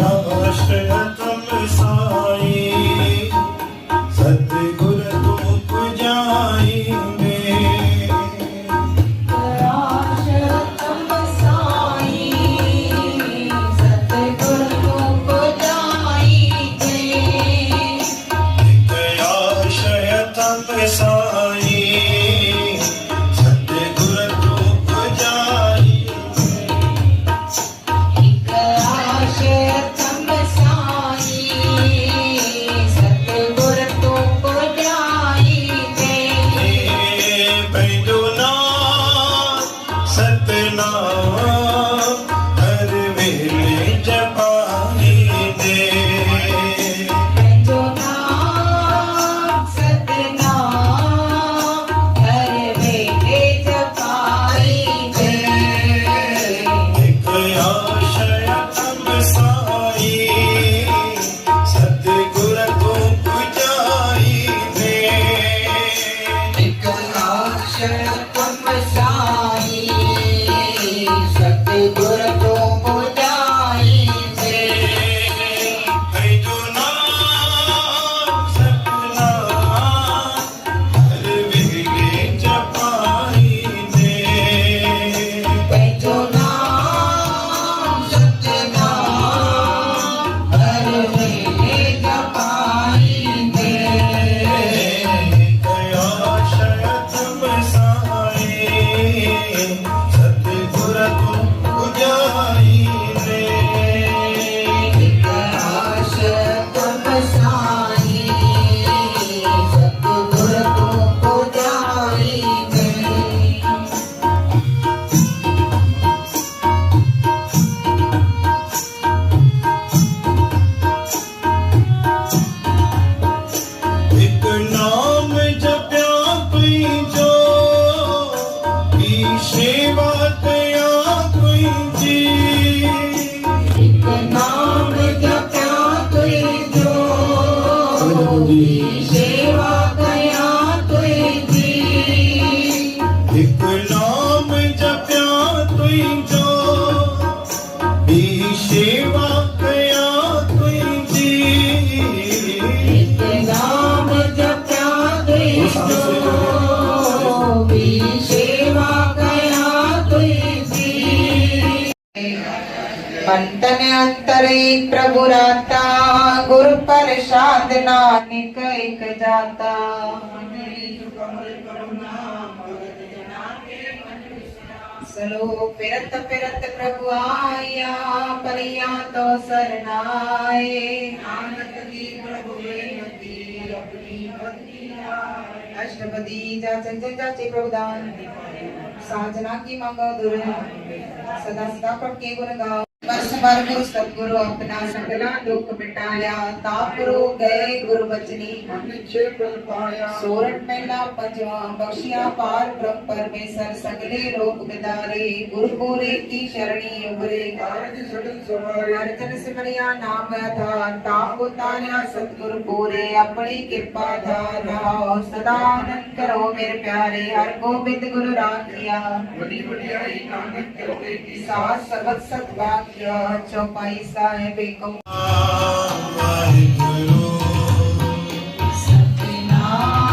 आश्रयतम साई सतगुर धूप जाएंगे। आश्रयतम साई सतगुर धूप जाएंगे। आश्रयतम साई सतगुर धूप अंतन अंतरे प्रभु राता गुर प्रसाद नानक एक जाता। सलो फिरत फिरत प्रभु आया परिया तो सरनाए। नानक दी प्रभु बेनती अपनी बंदी आए। अष्टपदी जाचन जाचे प्रभुदान साजना की मांगो दूर सदा सदा प्रभु गुण गाओ। बस भर गुरु सतगुरु अपना सकला दुख मिटाया। तापरो गए गुरु बचनी निश्चय फल पाया। सोरठ मेला पंजवा बख्शिया पार ब्रह्म परमेश्वर सगले लोक बिदारे। गुरु गोरे की शरणी उबरे कारज सगल सवारे। अर्चन सिमरिया नाम आधार ताप उतारिया सतगुरु पूरे अपनी कृपा धारा। सदा आनंद करो मेरे प्यारे हर गोबिंद गुरु राखिया। बड़ी बढ़ियाई नानक करते की सास सबक सतभाग्य चौपाई साहेब को वाहिगुरु सतनाम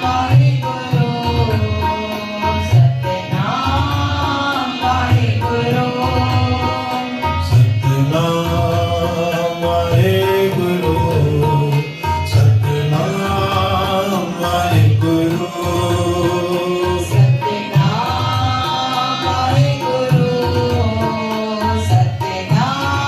वाहिगुरु सतनाम वाहिगुरु सतनाम वाहिगुरु सतनाम वाहिगुरु सतनाम वाहिगुरु सतनाम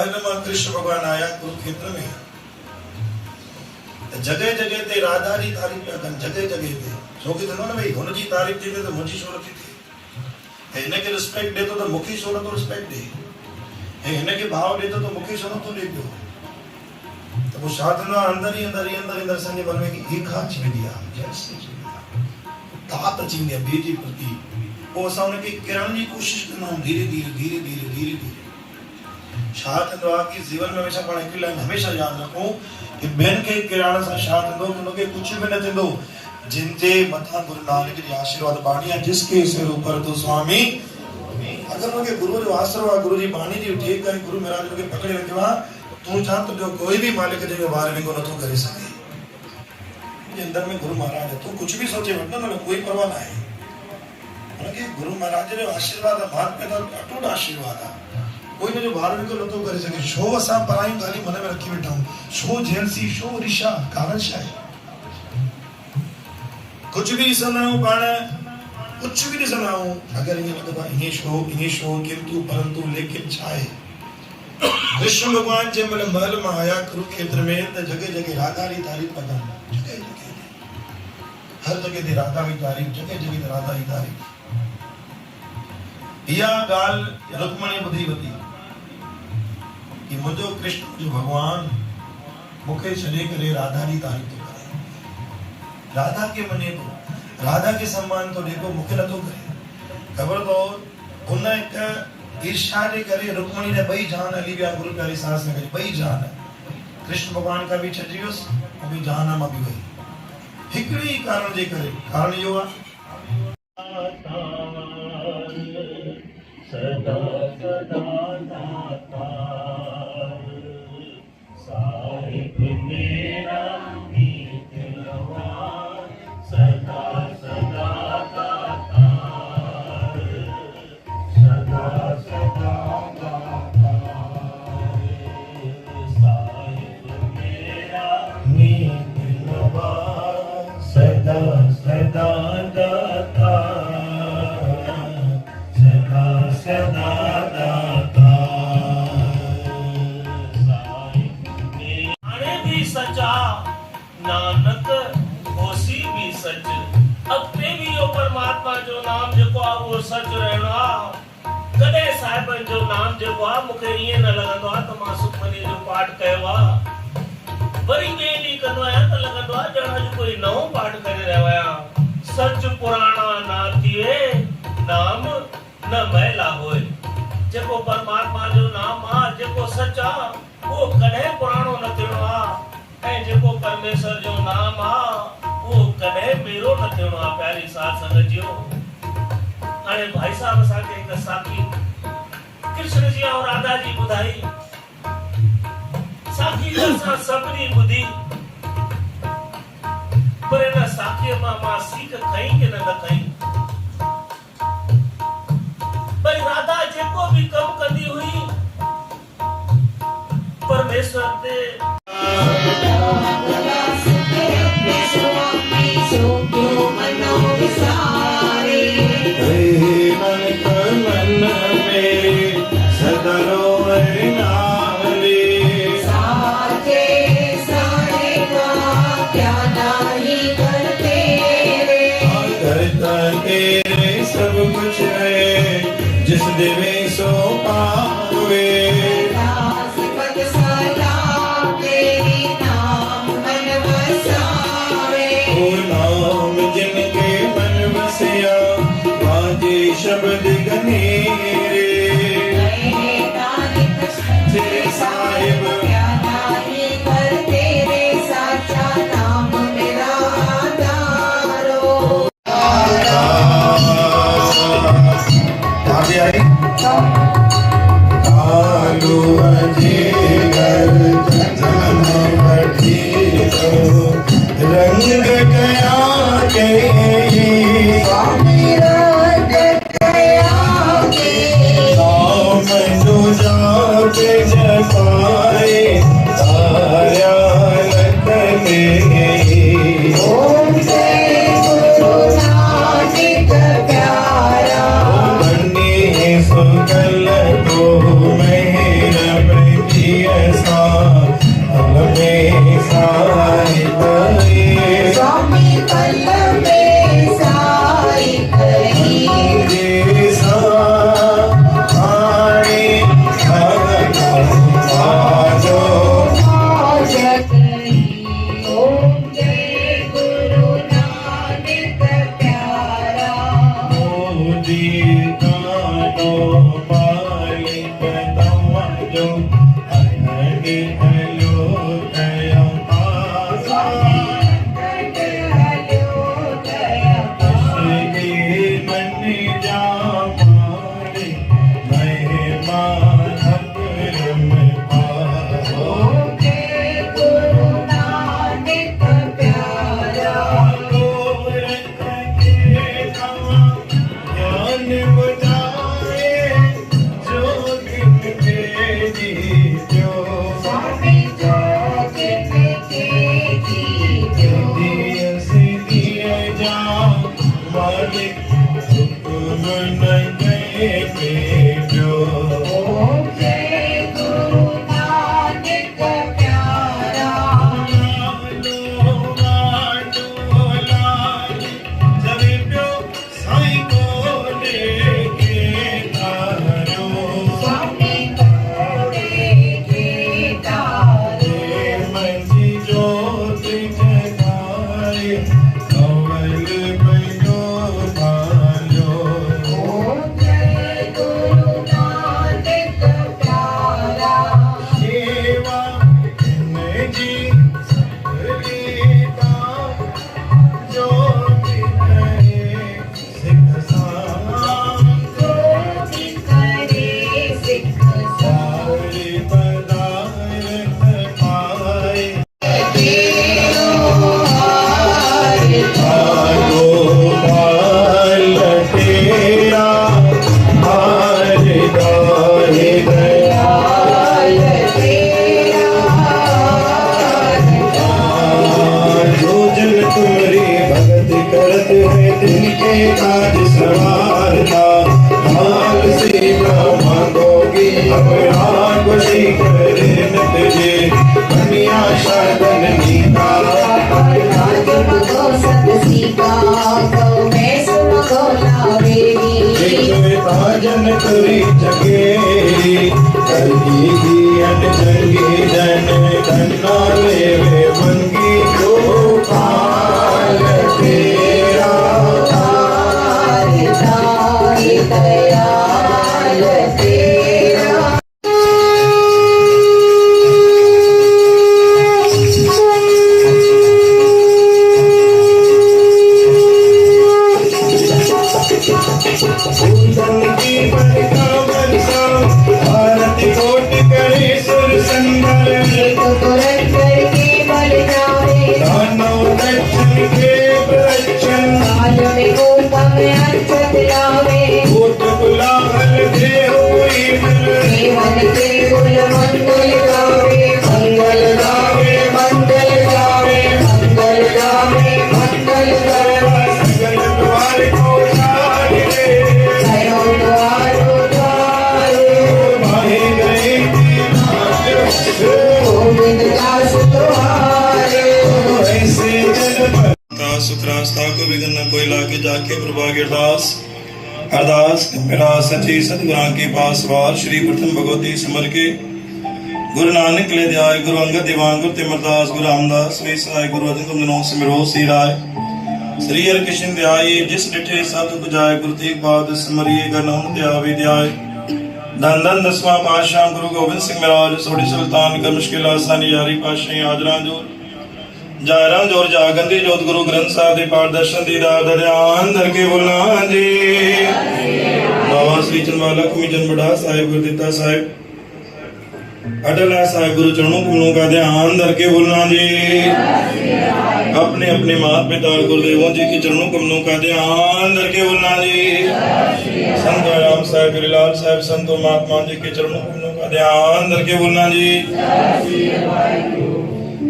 महल में कृष्ण भगवान आया कुरुक्षेत्र में जगह जगह ते राधा जी तारीफ पिया कनि जगह जगह ते छोकी थींदो न भई हुनजी तारीफ थींदी त मुंहिंजी छो नथी थिए हिनखे रिस्पेक्ट ॾे थो त मूंखे छो नथो रिस्पेक्ट ॾे हिनखे भाव ॾे थो त मूंखे छो नथो ॾे पियो त पोइ छा थींदो आहे अंदरि असांजे मन में एका अची वेंदी आहे जैसे तात अची वेंदी आहे ॿिए जे प्रति पोइ असां हुनखे किरण जी कोशिशि कंदा आहियूं धीरे धीरे छा थींदो आहे कि जीवन में हमेशह पाण हिकु लाइन हमेशह यादि रखूं कि ॿियनि खे किराइण सां छा थींदो कि हुनखे कुझु बि न थींदो जिनजे मथां गुरु नानक जी आशीर्वाद बाणी आहे जिसके सिर ऊपर तो स्वामी अगरि हुनखे गुरू जो आसरो आहे गुरू जी बाणी जी टेक करे गुरू महाराज हुनखे पकड़े रखियो आहे तूं छा त ॿियो कोई बि मालिक जे ॿार वांगुरु नथो करे सघे तुंहिंजे अंदरि में गुरू महाराज है तूं कुझु बि सोचे वठ न कोई परवाह न आहे हुनखे गुरू महाराज जो आशीर्वाद आहे भात पैदा अटूट आशीर्वाद आहे कोई न जो ॿार वांगुरु नथो करे सघे छो असां परायूं ॻाल्हियूं मन में रखी वेठा आहियूं छो जेलसी छो रिशा कारण छा आहे कुझु बि ॾिसंदा आहियूं पाण कुझु बि ॾिसंदा आहियूं अगरि ईअं लॻंदो आहे ईअं छो किंतु परंतु लेकिन छा आहे कृष्ण भगवान जंहिं महिल महल में आया कुरुक्षेत्र में त जगह जगह राधा जी तारीफ़ था कनि हर जगह ते राधा जी तारीफ़ जगह जगह ते राधा जी तारीफ़ इहा ॻाल्हि रुक्मणी ॿुधी वती कि मुंहिंजो कृष्ण जो भगवान मूंखे छॾे करे राधा जी तारीफ़ थो करे राधा खे मञे थो राधा खे सम्मान थो ॾे थो मूंखे नथो करे ख़बर अथव उन हिकु ईर्ष्या जे करे रुक्मणी ने ॿई जान हली विया गुरु प्यारी सांस में ॿई जान कृष्ण भगवान खां बि छॾी वियुसि ऐं ॿी जान मां बि वई हिकिड़े ई कारण जे करे कारण इहो आहे सदा सदा साहिब मेरा मीत नवाज सदा सदा सदा सदा साहिब मेरा मीत नवाज सदा सदा दाता सदा दाता सचा नानक होसी भी सच अॻिते बि इहो परमात्मा जो नाम जेको आहे उहो सच रहणो आहे कॾहिं साहिबनि जो नाम जेको आहे मूंखे ईअं न लॻंदो आहे त मां सुखमनी जो पाठ कयो आहे वरी ॿिए ॾींहुं कंदो आहियां त लॻंदो आहे ॼण अॼु कोई नओं पाठ करे रहियो आहियां सच पुराणा ना थिए नाम न मैला होए जेको परमात्मा जो नाम आहे जेको सच आहे उहो कॾहिं पुराणो न थियणो आहे ऐं जेको परमेश्वर जो नाम आहे उहो कॾहिं मेरो न थियणो आहे प्यारी साध संगत जियो हाणे भाई साहब असांखे हिकु साखी कृष्ण जी ऐं राधा जी ॿुधाई साखी असां सभिनी ॿुधी पर हिन साखीअ मां सीख खई की न खई भई राधा जेको बि कमु कंदी हुई परमेश्वर ते सब कुछ है जिस देवे सो पावे नाम जिनके मन बसिया बाजे शब्द गनेरे तेरे साहिब अरदास मेरा सच्ची सतगुरां के पास वार श्री प्रथम भगवती सिमर के गुरु नानक ले ध्याय गुरु अंगद दीवान गुरु तिमरदास गुरु रामदास वे सहाय गुरु अर्जन कुंदनों सिमरो सी राय श्री हर कृष्ण ध्याय जिस डिठे सत बुझाए गुरु तेग बहादुर सिमरिए गनम ध्यावे ध्याय धन धन दसवां पातशाह गुरु गोबिंद सिंह महाराज सोड़ी सुल्तान का मुश्किल आसानी यारी पातशाह हाजरा जोर जायरा जोर जागंदी जोत गुरु ग्रंथ साहिब दे पाठ दर्शन दीदार ध्यान धर के बोलना जी बाबा श्री चंद्रवाला लक्ष्मी जन बड़ा साहिब गुरुदिता साहिब अटल साहिब गुरु चरणों कमलों का ध्यान धर के बोलना जी अपने अपने माता पिता गुरुदेवों जी के चरणों कमलों का ध्यान धर के बोलना जी संत राम साहिब गिरिलाल साहिब संतों महात्मा जी के चरणों कमलों का ध्यान धर के बोलना जी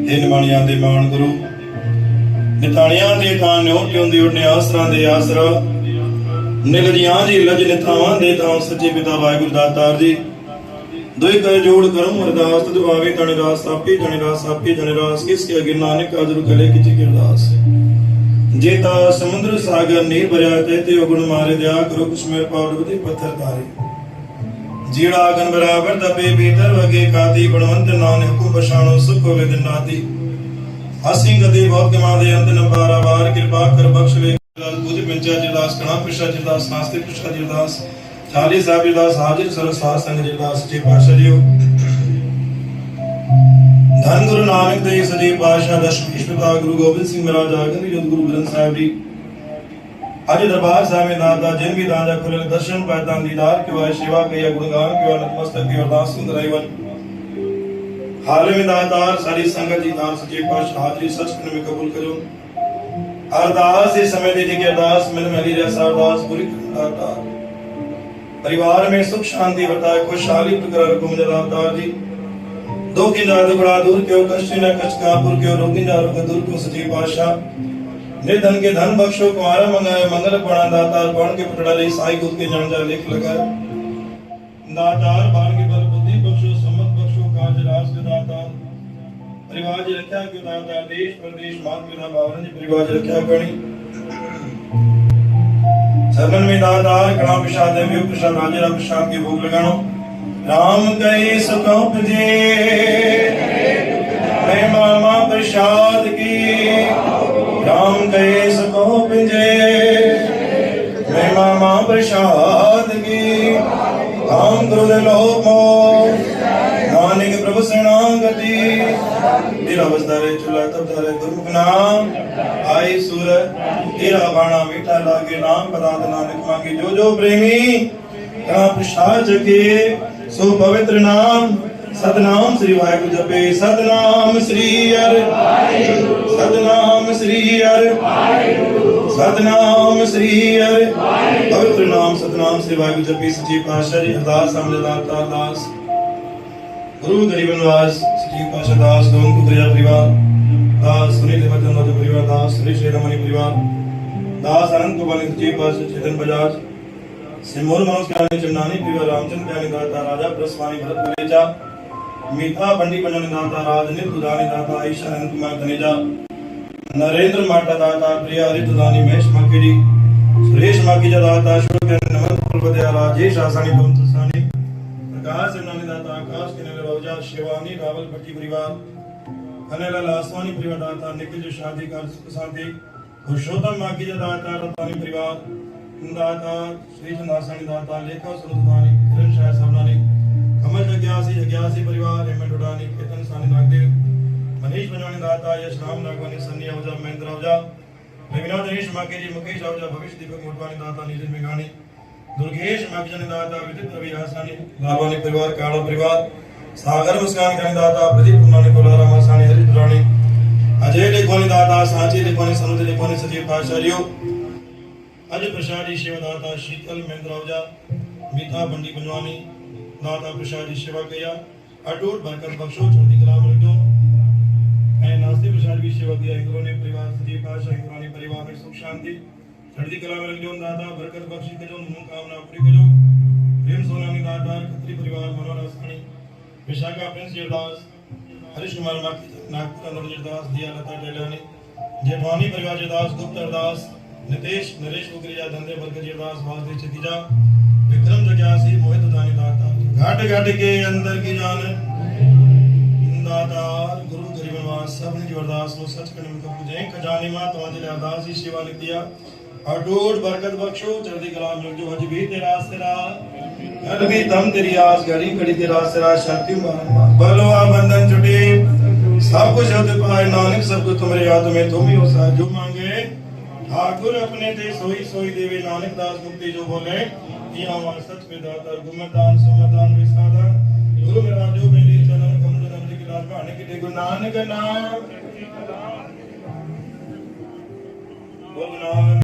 हे निमाणियां दे मान गुरु निताणियां दे तां न्यो जिउंदी उड़ने आसरां दे आसरा निगजियां जी लज निथावां दे तां सच्चे पिता वाहिगुरु दातार जी दुई कर जोड़ करम अरदास तुद भावे तने रास आपी जने रास किसके अगे नानक आजरु गले किछि अरदास जेता समुद्र सागर नीर भरिया तेते अगुण मारे दया करो कुछ मेरे पावड़े पत्थर तारे जीड़ा गन बराबर दबे भीतर वगे काती बणवंत नाने हुकुम बशानो सुख होवे दिन राती हसी गदे बहुत कमादे अंत न पारावार कृपा कर बख्श ले बुझ पंचा जिदास कणा पिशा जिदास नास्ते पिशा जिदास चाली साहब जिदास हाजिर सरसा संग जिदास जी पाशा जियो धन गुरु नानक देव सजी पाशा दशम ईश्वरता गुरु गोबिंद सिंह महाराज आगन युद्ध गुरु ग्रंथ साहिब जी आज दरबार साहब में दादा जिन भी दादा खुले दर्शन पायता दीदार के वाय सेवा के गुणगान के नतमस्तक के अरदास सुंदराईवन हाल में दातार सारी संगत जी दान सच्चे पातशाह हाजिरी सचखंड में कबूल करो अरदास इस समय दे के अरदास मन में हरी रसा अरदास पूरी दातार परिवार में सुख शांति बताए खुशहाली प्रकार हुकुम दातार जी दो की ना दुखड़ा दूर क्यों कष्ट न कष्ट कापुर क्यों रोगी ना रोग दूर क्यों सच्चे पातशाह निर्धन के धन बख्शो कुमारा मंगल पड़ा दातार बाण के पटड़ा ले साई गुद के जान जा लेख लगा दातार बाण के बल बुद्धि बख्शो सम्मत बख्शो काज राज के दातार परिवार जी रक्षा के दातार देश प्रदेश मात पिता भावन जी परिवार जी रक्षा करनी सरमन में दातार कणा प्रसाद देव प्रसाद राजा प्रसाद के भोग लगानो राम कहे सुख उपजे मैं मामा प्रसाद की राम नाम कहे सको पिंजे महिमा मां प्रसाद की काम क्रोध लोभ मोह नानक प्रभु शरणागति तेरा बसदारे चूल्हा तब धारे गुरमुख नाम आई सुर तेरा बाणा मीठा लागे नाम पदार्थ नानक मांगे जो जो प्रेमी तेरा प्रसाद जगे सो पवित्र नाम सतनाम श्री वाहिगुरु जपे सतनाम श्री हर सतनाम श्री हर सतनाम श्री हर पवित्र नाम सतनाम श्री वाहिगुरु जपे सच्ची पातशाह जी अरदास सामने दाता दास गुरु गरीब निवास सच्ची पातशाह दास गोविंद कुत्रिया परिवार दास सुनील वचन राज परिवार दास श्री श्री रमणी परिवार दास अनंत कुमार सच्ची पातशाह चेतन बजाज सिमोर मनोज ज्ञानी चंदानी परिवार रामचंद्र ज्ञानी दाता राजा प्रसवानी भरत वलेजा मीठा बंडी बनने दाता राजनीत उदानी दाता ईशा अनंत कुमार धनेजा नरेंद्र माटा दाता प्रिया हरित दानी महेश माकेड़ी सुरेश माकीजा दाता अशोक नमन कुलपति राजेश आसानी पवन तुसानी प्रकाश नानी दाता आकाश के नगर रोजा शिवानी रावल पट्टी परिवार कनेलाल आसवानी परिवार दाता निखिल जो शादी का सुख शांति पुरुषोत्तम माकीजा दाता रत्नानी परिवार दाता श्री चंदासानी दाता लेखा सुरदानी किरण शाह सावनानी कमल जग्यासी परिवार हेमंत उडानी केतन सानी नागदेव मनीष बनवानी दाता यश राम नागवानी सन्नी औजा महेंद्र औजा रविनाथ दिनेश माकेजी मुकेश औजा भविष्य दीपक मोटवानी दाता नीरज मेघानी दुर्गेश माकजनी दाता विदित रवि आसानी लालवानी परिवार काड़ा परिवार सागर मुस्कान खानी दाता प्रदीप कुमानी कोलारा मासानी हरित रानी अजय लेखवानी दाता सांची लेखवानी सनुज लेखवानी सचिव पाशारियो अजय प्रसाद जी सेवा दाता शीतल महेंद्र औजा मीठा बंडी बनवानी दाता प्रसाद जी सेवा किया अटूट बरकत बख्शो चढ़ती कला में रखो मैं नास्ते प्रसाद की सेवा किया इंद्रों ने परिवार सजीव पाशा इंद्रानी परिवार में सुख शांति चढ़ती कला में रखो दाता बरकत बख्शी करो मनोकामना पूरी करो प्रेम सोनानी दाता खत्री परिवार मनोहर आसानी विशाखा प्रिंस जीवदास हरीश कुमार नागपुर नरजीदास दिया लता टेलानी जेठवानी परिवार जीवदास गुप्त अरदास नितेश नरेश कुकरिया धंधे वर्ग जीवदास वासदेव चतीजा विक्रम जग्यासी मोहित दानी दाता घाट घाट के अंदर की जान दातार गुरु गरीब निवास सब निज अरदास नो सच कने को पूजे खजाने मां तुम्हारे अरदास ही सेवा लिख दिया अटूट बरकत बख्शो चढ़ती कला में जो हज भी तेरा आसरा हर भी दम तेरी आस घड़ी घड़ी तेरा आसरा शक्ति बलवा बंधन छुटे सब कुछ होते पाए नानक सब कुछ तुम्हारे याद में तुम ही हो सा जो मांगे ठाकुर अपने दे सोई सोई देवे नानक दास मुक्ति जो बोले ये हमारा सच पे दाता गुमदान सुमदान विसादान गुरु मेरा जो मेरी चरण कमल नंद की लाज भाने की गुरु नानक नाम बोल नाम